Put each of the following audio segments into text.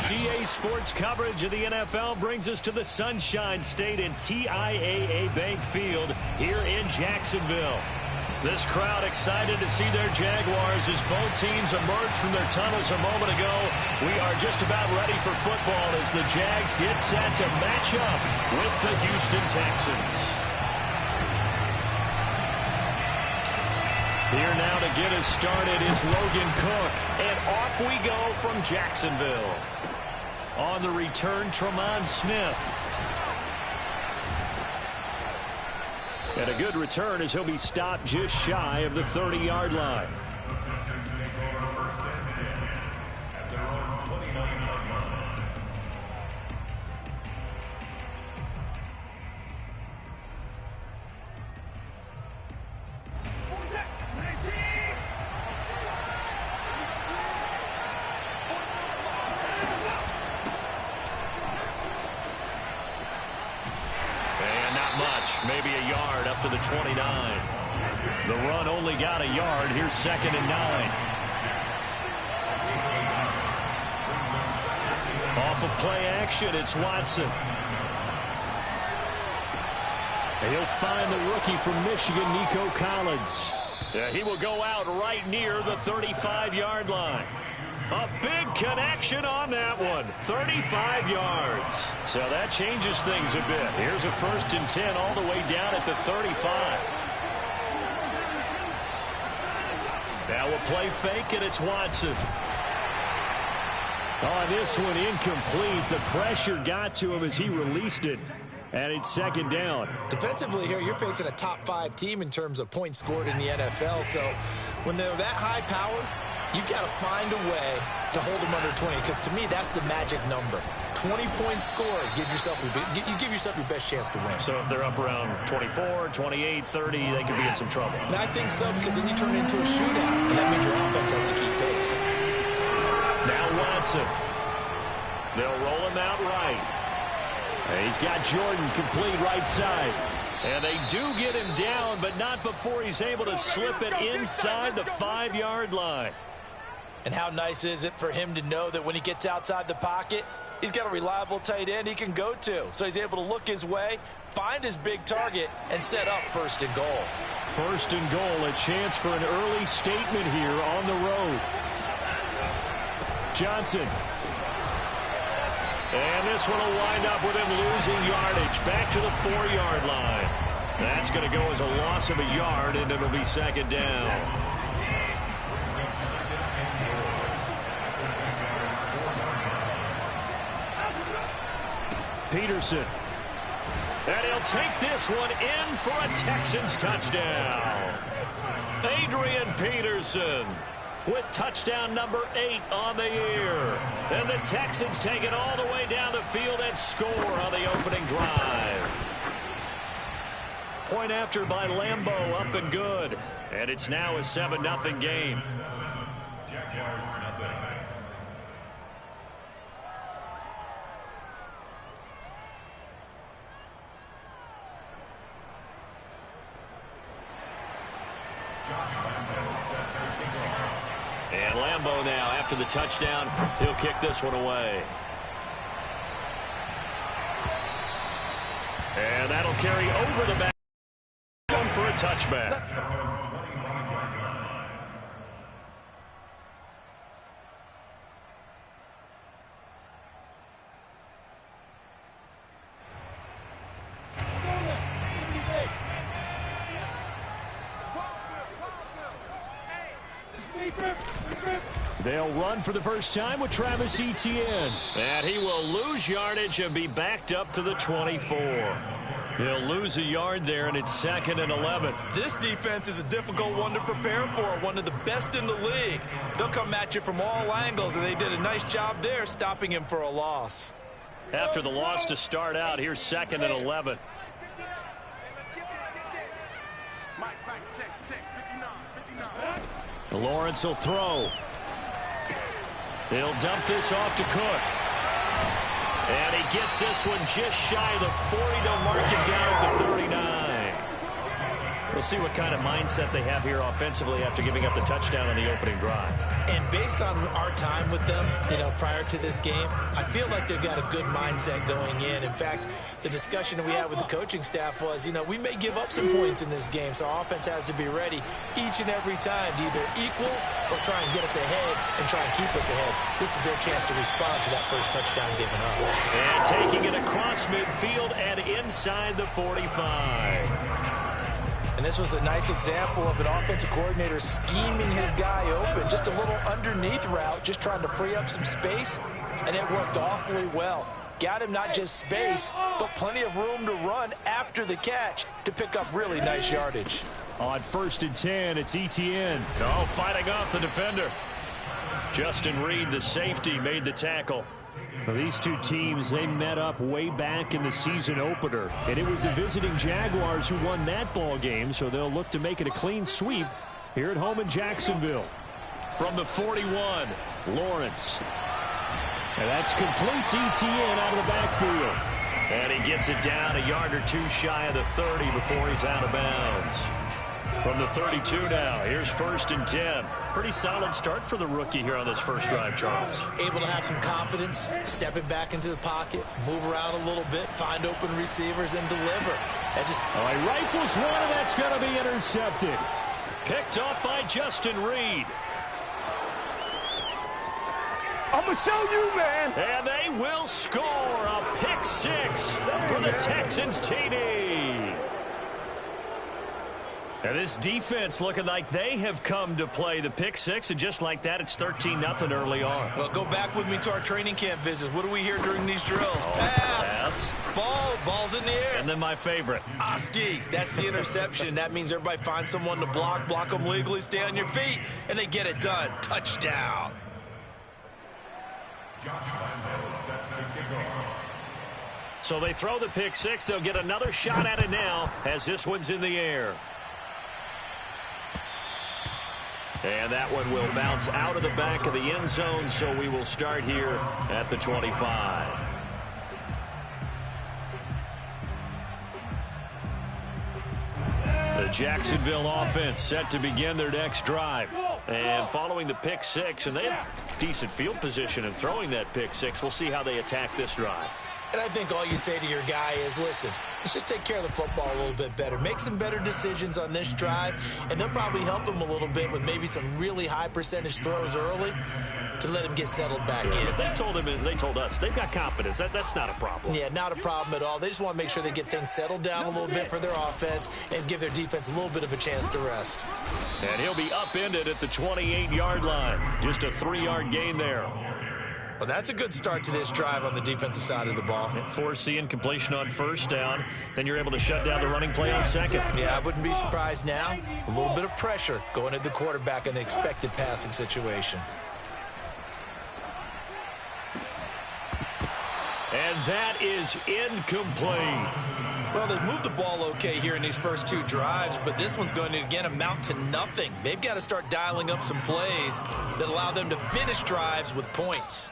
GA Sports coverage of the NFL brings us to the Sunshine State and TIAA Bank Field here in Jacksonville. This crowd excited to see their Jaguars as both teams emerged from their tunnels a moment ago. We are just about ready for football as the Jags get set to match up with the Houston Texans. Here now to get us started is Logan Cook. And off we go from Jacksonville. On the return, Tremont Smith. And a good return as he'll be stopped just shy of the 30-yard line. Maybe a yard up to the 29. The run only got a yard. Here's 2nd and 9. Off of play action, it's Watson. And he'll find the rookie from Michigan, Nico Collins. He will go out right near the 35-yard line. A big connection on that one. 35 yards. So that changes things a bit. Here's a 1st and 10 all the way down at the 35. Now we'll play fake, and it's Watson. On this one, incomplete. The pressure got to him as he released it. And it's 2nd down. Defensively here, you're facing a top 5 team in terms of points scored in the NFL. So when they're that high-powered, you've got to find a way to hold them under 20, because to me, that's the magic number. 20 points scored, you give yourself your best chance to win. So if they're up around 24, 28, 30, they could be in some trouble. And I think so, because then you turn it into a shootout, and that means your offense has to keep pace. Now Watson. They'll roll him out right. And he's got Jordan complete right side. And they do get him down, but not before he's able to slip it inside the 5-yard line. And how nice is it for him to know that when he gets outside the pocket, he's got a reliable tight end he can go to. So he's able to look his way, find his big target, and set up 1st and goal. 1st and goal, a chance for an early statement here on the road. Johnson. And this one will wind up with him losing yardage back to the 4-yard line. That's going to go as a loss of a yard, and it'll be 2nd down. Peterson. And he'll take this one in for a Texans touchdown. Adrian Peterson with touchdown number 8 on the year. And the Texans take it all the way down the field and score on the opening drive. Point after by Lambeau, up and good. And it's now a 7-0 game. And Lambeau now, after the touchdown, he'll kick this one away. And that'll carry over the back for a touchback. They'll run for the first time with Travis Etienne. And he will lose yardage and be backed up to the 24. He'll lose a yard there, and it's 2nd and 11. This defense is a difficult one to prepare for, one of the best in the league. They'll come at you from all angles, and they did a nice job there stopping him for a loss. After the loss to start out, here's 2nd and 11. Lawrence will throw. He'll dump this off to Cook. And he gets this one just shy of the 40. They'll mark it down at the 39. We'll see what kind of mindset they have here offensively after giving up the touchdown on the opening drive. And based on our time with them, prior to this game, I feel like they've got a good mindset going in. In fact, the discussion that we had with the coaching staff was, we may give up some points in this game, so our offense has to be ready each and every time to either equal or try and get us ahead and try and keep us ahead. This is their chance to respond to that first touchdown given up. And taking it across midfield and inside the 45. And this was a nice example of an offensive coordinator scheming his guy open. Just a little underneath route, just trying to free up some space, and it worked awfully well. Got him not just space, but plenty of room to run after the catch to pick up really nice yardage. On 1st and 10, it's Etienne. Oh, fighting off the defender. Justin Reed, the safety, made the tackle. Well, these two teams, they met up way back in the season opener, and it was the visiting Jaguars who won that ball game, so they'll look to make it a clean sweep here at home in Jacksonville. From the 41, Lawrence. And that's complete to Etienne out of the backfield. And he gets it down a yard or two shy of the 30 before he's out of bounds. From the 32 now, here's 1st and 10. Pretty solid start for the rookie here on this first drive, Charles. Able to have some confidence, stepping back into the pocket, move around a little bit, find open receivers, and deliver. He rifles one, and that's going to be intercepted. Picked off by Justin Reed. I'm going to show you, man. And they will score a pick six for the Texans TD. And this defense looking like they have come to play the pick six, and just like that, it's 13-0 early on. Well, go back with me to our training camp visits. What do we hear during these drills? Pass. Ball's in the air. And then my favorite. Oski. That's the interception. That means everybody finds someone to block them legally, stay on your feet, and they get it done. Touchdown. So they throw the pick six. They'll get another shot at it now as this one's in the air. And that one will bounce out of the back of the end zone, so we will start here at the 25. The Jacksonville offense set to begin their next drive. And following the pick six, and they have decent field position in throwing that pick six. We'll see how they attack this drive. And I think all you say to your guy is, listen, let's just take care of the football a little bit better. Make some better decisions on this drive, and they'll probably help him a little bit with maybe some really high percentage throws early to let him get settled back in. They told him, and they told us, they've got confidence. That's not a problem. Yeah, not a problem at all. They just want to make sure they get things settled down a little bit for their offense and give their defense a little bit of a chance to rest. And he'll be upended at the 28-yard line. Just a 3-yard gain there. Well, that's a good start to this drive on the defensive side of the ball. Force incompletion on first down. Then you're able to shut down the running play on second. Yeah, I wouldn't be surprised now. A little bit of pressure going at the quarterback in an expected passing situation. And that is incomplete. Well, they've moved the ball okay here in these first two drives, but this one's going to, again, amount to nothing. They've got to start dialing up some plays that allow them to finish drives with points.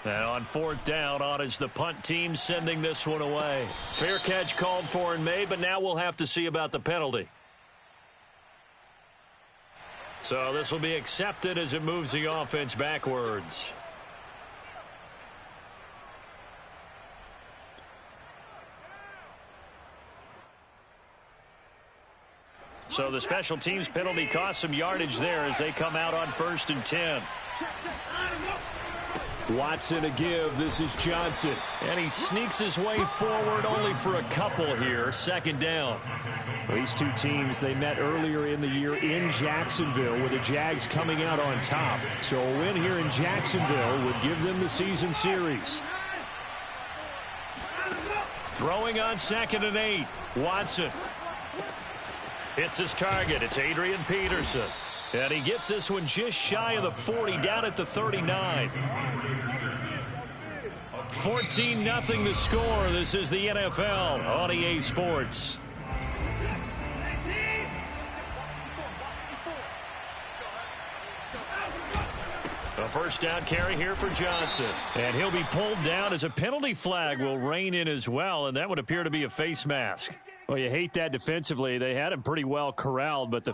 And on 4th down, on is the punt team sending this one away. Fair catch called for and made, but now we'll have to see about the penalty. So this will be accepted as it moves the offense backwards. So the special teams penalty cost some yardage there as they come out on 1st and 10. Watson a give. This is Johnson. And he sneaks his way forward only for a couple here. 2nd down. These two teams, they met earlier in the year in Jacksonville with the JAGS coming out on top. So a win here in Jacksonville would give them the season series. Throwing on 2nd and 8. Watson. Hits his target. It's Adrian Peterson. And he gets this one just shy of the 40, down at the 39. 14-0 the score. This is the NFL on EA Sports. A first down carry here for Johnson. And he'll be pulled down as a penalty flag will rein in as well, and that would appear to be a face mask. Well, you hate that defensively. They had him pretty well corralled, but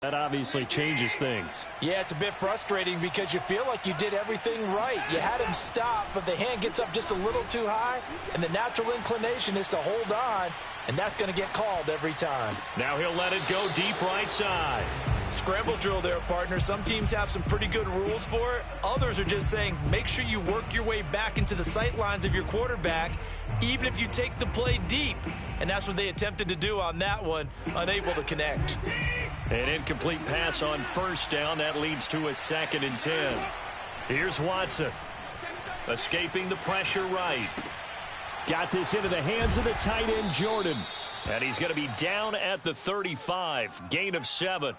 that obviously changes things. Yeah, it's a bit frustrating because you feel like you did everything right. You had him stop, but the hand gets up just a little too high, and the natural inclination is to hold on, and that's going to get called every time. Now he'll let it go deep right side. Scramble drill there, partner. Some teams have some pretty good rules for it. Others are just saying make sure you work your way back into the sight lines of your quarterback, even if you take the play deep. And that's what they attempted to do on that one, unable to connect. An incomplete pass on first down. That leads to a 2nd and 10. Here's Watson. Escaping the pressure right. Got this into the hands of the tight end, Jordan. And he's going to be down at the 35. Gain of 7.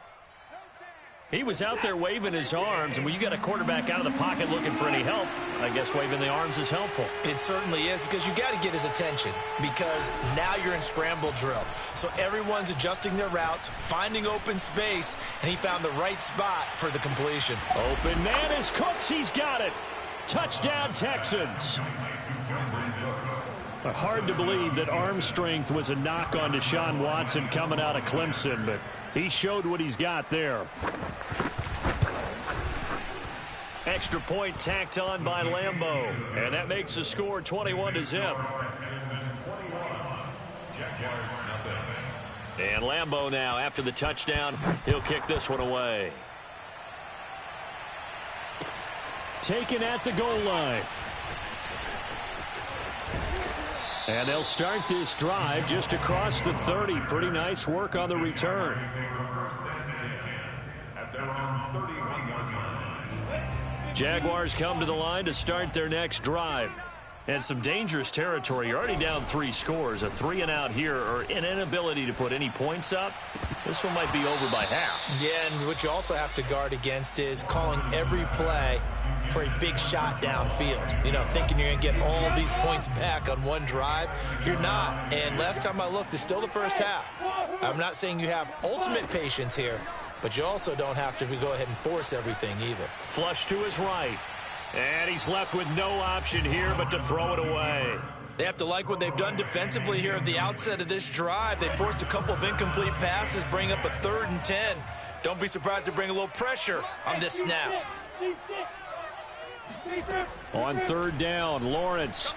He was out there waving his arms, and when you got a quarterback out of the pocket looking for any help, I guess waving the arms is helpful. It certainly is, because you got to get his attention, because now you're in scramble drill. So everyone's adjusting their routes, finding open space, and he found the right spot for the completion. Open man is Cooks. He's got it. Touchdown, Texans. Hard to believe that arm strength was a knock on Deshaun Watson coming out of Clemson, but he showed what he's got there. Extra point tacked on by Lambeau, and that makes the score 21-0. And Lambeau now, after the touchdown, he'll kick this one away. Taken at the goal line. And they'll start this drive just across the 30. Pretty nice work on the return. Jaguars come to the line to start their next drive. And some dangerous territory. You're already down 3 scores. A 3-and-out here, or an inability to put any points up. This one might be over by half. Yeah, and what you also have to guard against is calling every play for a big shot downfield. You know, thinking you're going to get all these points back on one drive. You're not. And last time I looked, it's still the first half. I'm not saying you have ultimate patience here, but you also don't have to go ahead and force everything either. Flush to his right. And he's left with no option here but to throw it away. They have to like what they've done defensively here at the outset of this drive. They forced a couple of incomplete passes, bring up a 3rd and 10. Don't be surprised to bring a little pressure on this snap. On 3rd down, Lawrence.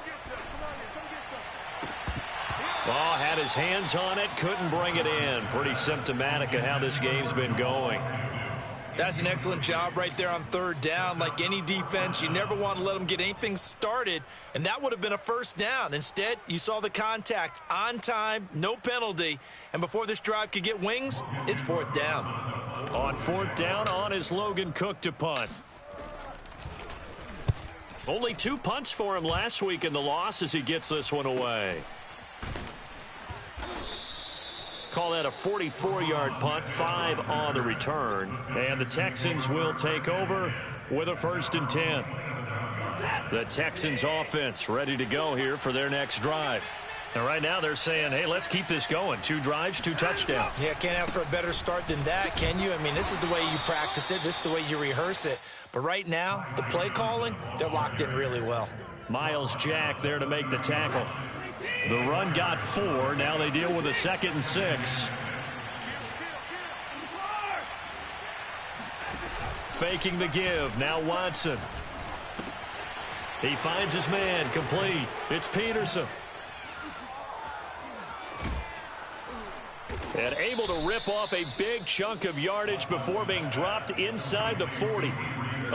Oh, had his hands on it, couldn't bring it in. Pretty symptomatic of how this game's been going. That's an excellent job right there on 3rd down. Like any defense, you never want to let them get anything started, and that would have been a 1st down. Instead, you saw the contact on time, no penalty, and before this drive could get wings, it's 4th down. On 4th down, on is Logan Cook to punt. Only 2 punts for him last week in the loss as he gets this one away. Call that a 44-yard punt, 5 on the return. And the Texans will take over with a 1st and 10. The Texans offense ready to go here for their next drive. And right now they're saying, hey, let's keep this going. 2 drives, 2 touchdowns. Yeah, can't ask for a better start than that, can you? I mean, this is the way you practice it. This is the way you rehearse it. But right now, the play calling, they're locked in really well. Miles Jack there to make the tackle. The run got 4. Now they deal with a 2nd and 6. Faking the give. Now Watson. He finds his man. Complete. It's Peterson. And able to rip off a big chunk of yardage before being dropped inside the 40.